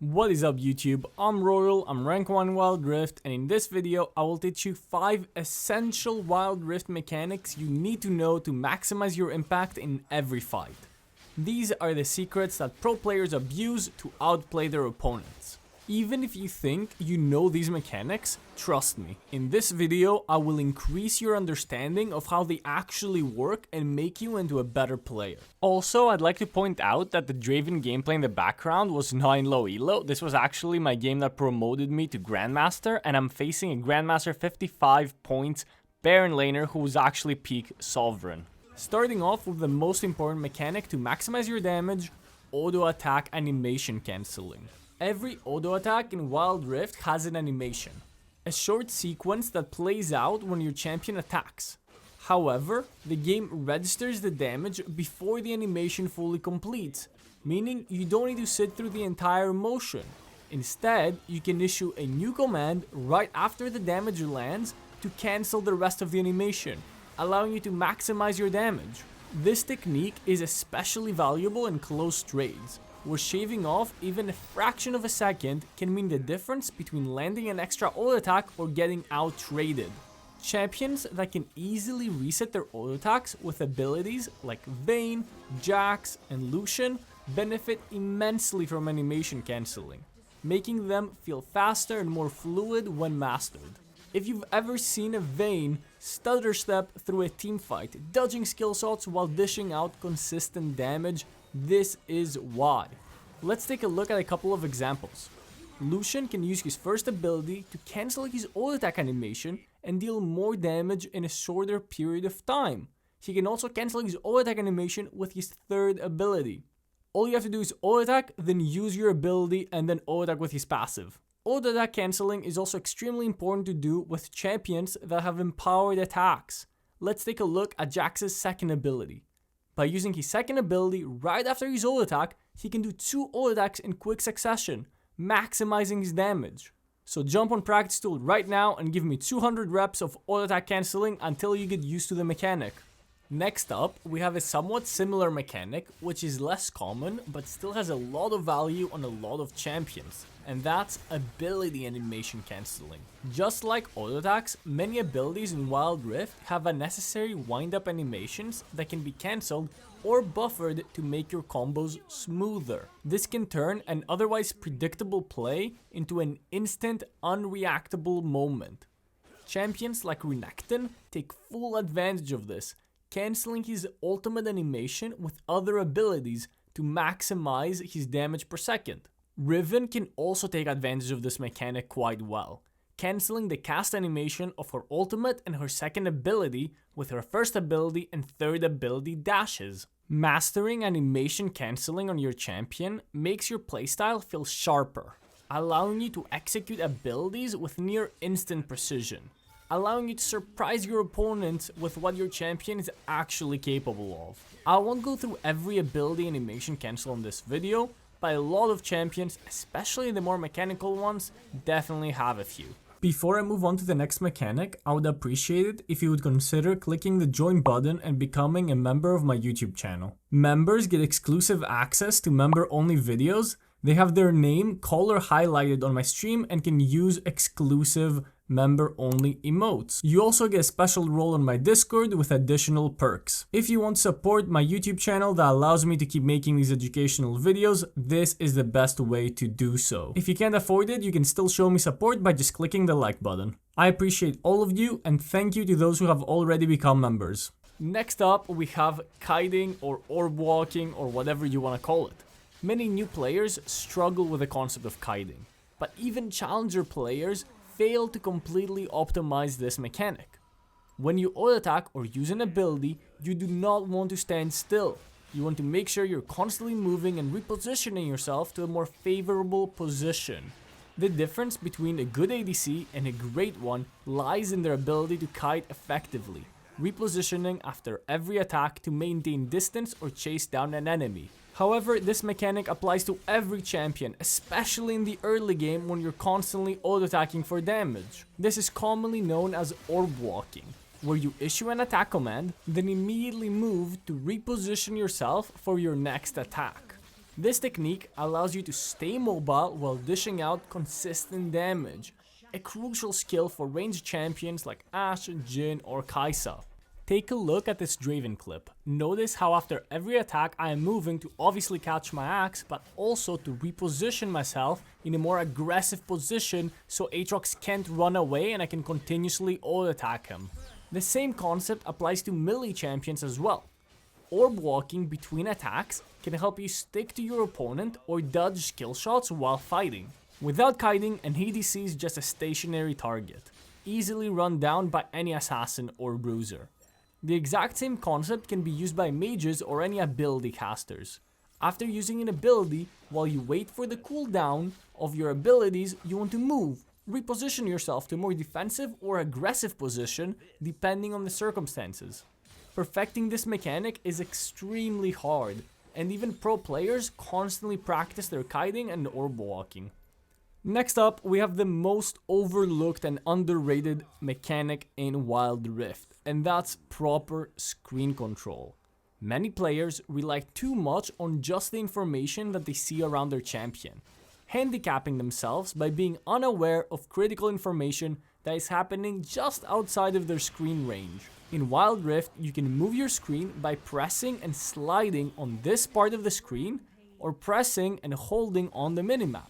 What is up YouTube, I'm Royal, I'm rank 1 Wild Rift, and in this video I will teach you 5 essential Wild Rift mechanics you need to know to maximize your impact in every fight. These are the secrets that pro players abuse to outplay their opponents. Even if you think you know these mechanics, trust me, in this video I will increase your understanding of how they actually work and make you into a better player. Also, I'd like to point out that the Draven gameplay in the background was not in low elo. This was actually my game that promoted me to Grandmaster, and I'm facing a Grandmaster 55 points Baron laner who was actually peak Sovereign. Starting off with the most important mechanic to maximize your damage, auto attack animation cancelling. Every auto attack in Wild Rift has an animation, a short sequence that plays out when your champion attacks. However, the game registers the damage before the animation fully completes, meaning you don't need to sit through the entire motion. Instead, you can issue a new command right after the damage lands to cancel the rest of the animation, allowing you to maximize your damage. This technique is especially valuable in close trades, where shaving off even a fraction of a second can mean the difference between landing an extra auto attack or getting out traded. Champions that can easily reset their auto attacks with abilities like Vayne, Jax, and Lucian benefit immensely from animation cancelling, making them feel faster and more fluid when mastered. If you've ever seen a Vayne stutter step through a teamfight, dodging skill shots while dishing out consistent damage, this is why. Let's take a look at a couple of examples. Lucian can use his first ability to cancel his auto attack animation and deal more damage in a shorter period of time. He can also cancel his auto attack animation with his third ability. All you have to do is auto attack, then use your ability, and then auto attack with his passive. Auto attack cancelling is also extremely important to do with champions that have empowered attacks. Let's take a look at Jax's second ability. By using his second ability right after his auto attack, he can do 2 auto attacks in quick succession, maximizing his damage. So jump on practice tool right now and give me 200 reps of auto attack cancelling until you get used to the mechanic. Next up, we have a somewhat similar mechanic, which is less common but still has a lot of value on a lot of champions, and that's ability animation cancelling. Just like auto attacks, many abilities in Wild Rift have unnecessary wind-up animations that can be cancelled or buffered to make your combos smoother. This can turn an otherwise predictable play into an instant, unreactable moment. Champions like Renekton take full advantage of this, cancelling his ultimate animation with other abilities to maximize his damage per second. Riven can also take advantage of this mechanic quite well, cancelling the cast animation of her ultimate and her second ability with her first ability and third ability dashes. Mastering animation cancelling on your champion makes your playstyle feel sharper, allowing you to execute abilities with near instant precision, allowing you to surprise your opponents with what your champion is actually capable of. I won't go through every ability animation cancel in this video, but a lot of champions, especially the more mechanical ones, definitely have a few. Before I move on to the next mechanic, I would appreciate it if you would consider clicking the join button and becoming a member of my YouTube channel. Members get exclusive access to member-only videos, they have their name color highlighted on my stream and can use exclusive member-only emotes. You also get a special role on my Discord with additional perks. If you want to support my YouTube channel that allows me to keep making these educational videos, this is the best way to do so. If you can't afford it, you can still show me support by just clicking the like button. I appreciate all of you and thank you to those who have already become members. Next up, we have kiting or orb walking or whatever you want to call it. Many new players struggle with the concept of kiting, but even challenger players fail to completely optimize this mechanic. When you auto attack or use an ability, you do not want to stand still. You want to make sure you're constantly moving and repositioning yourself to a more favorable position. The difference between a good ADC and a great one lies in their ability to kite effectively, repositioning after every attack to maintain distance or chase down an enemy. However, this mechanic applies to every champion, especially in the early game when you're constantly auto-attacking for damage. This is commonly known as orb walking, where you issue an attack command, then immediately move to reposition yourself for your next attack. This technique allows you to stay mobile while dishing out consistent damage, a crucial skill for ranged champions like Ashe, Jhin or Kai'Sa. Take a look at this Draven clip. Notice how after every attack I am moving to obviously catch my axe, but also to reposition myself in a more aggressive position so Aatrox can't run away and I can continuously auto-attack him. The same concept applies to melee champions as well. Orb walking between attacks can help you stick to your opponent or dodge skill shots while fighting. Without kiting, an ADC is just a stationary target, easily run down by any assassin or bruiser. The exact same concept can be used by mages or any ability casters. After using an ability, while you wait for the cooldown of your abilities, you want to move, reposition yourself to a more defensive or aggressive position depending on the circumstances. Perfecting this mechanic is extremely hard, and even pro players constantly practice their kiting and orb walking. Next up, we have the most overlooked and underrated mechanic in Wild Rift, and that's proper screen control. Many players rely too much on just the information that they see around their champion, handicapping themselves by being unaware of critical information that is happening just outside of their screen range. In Wild Rift, you can move your screen by pressing and sliding on this part of the screen, or pressing and holding on the minimap.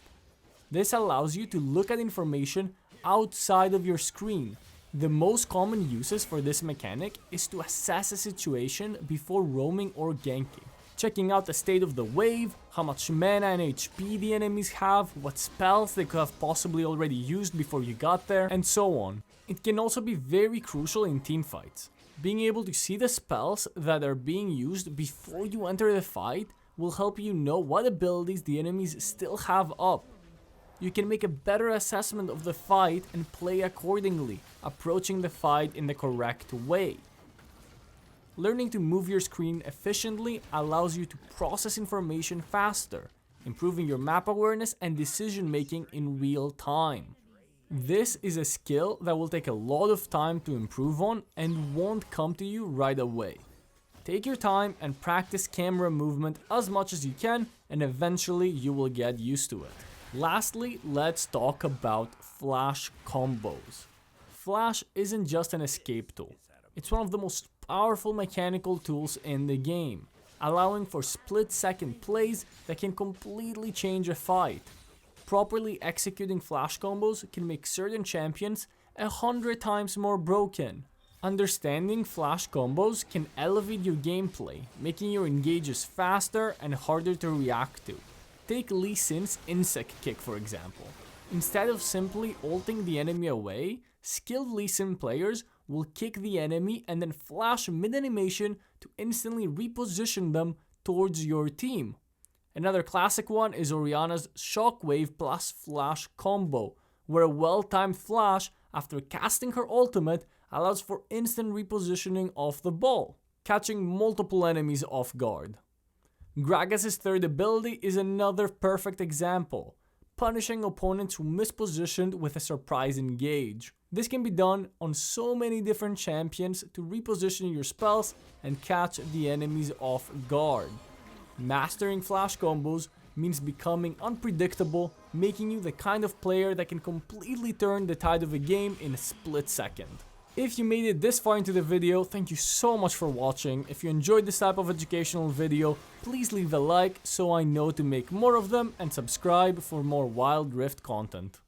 This allows you to look at information outside of your screen. The most common uses for this mechanic is to assess a situation before roaming or ganking. Checking out the state of the wave, how much mana and HP the enemies have, what spells they could have possibly already used before you got there, and so on. It can also be very crucial in teamfights. Being able to see the spells that are being used before you enter the fight will help you know what abilities the enemies still have up. You can make a better assessment of the fight and play accordingly, approaching the fight in the correct way. Learning to move your screen efficiently allows you to process information faster, improving your map awareness and decision making in real time. This is a skill that will take a lot of time to improve on and won't come to you right away. Take your time and practice camera movement as much as you can, and eventually you will get used to it. Lastly, let's talk about flash combos. Flash isn't just an escape tool. It's one of the most powerful mechanical tools in the game, allowing for split-second plays that can completely change a fight. Properly executing flash combos can make certain champions 100 times more broken. Understanding flash combos can elevate your gameplay, making your engages faster and harder to react to. Take Lee Sin's Insect Kick for example. Instead of simply ulting the enemy away, skilled Lee Sin players will kick the enemy and then flash mid-animation to instantly reposition them towards your team. Another classic one is Orianna's Shockwave plus Flash combo, where a well-timed flash after casting her ultimate allows for instant repositioning of the ball, catching multiple enemies off guard. Gragas's third ability is another perfect example, punishing opponents who mispositioned with a surprise engage. This can be done on so many different champions to reposition your spells and catch the enemies off guard. Mastering flash combos means becoming unpredictable, making you the kind of player that can completely turn the tide of a game in a split second. If you made it this far into the video, thank you so much for watching. If you enjoyed this type of educational video, please leave a like so I know to make more of them, and subscribe for more Wild Rift content.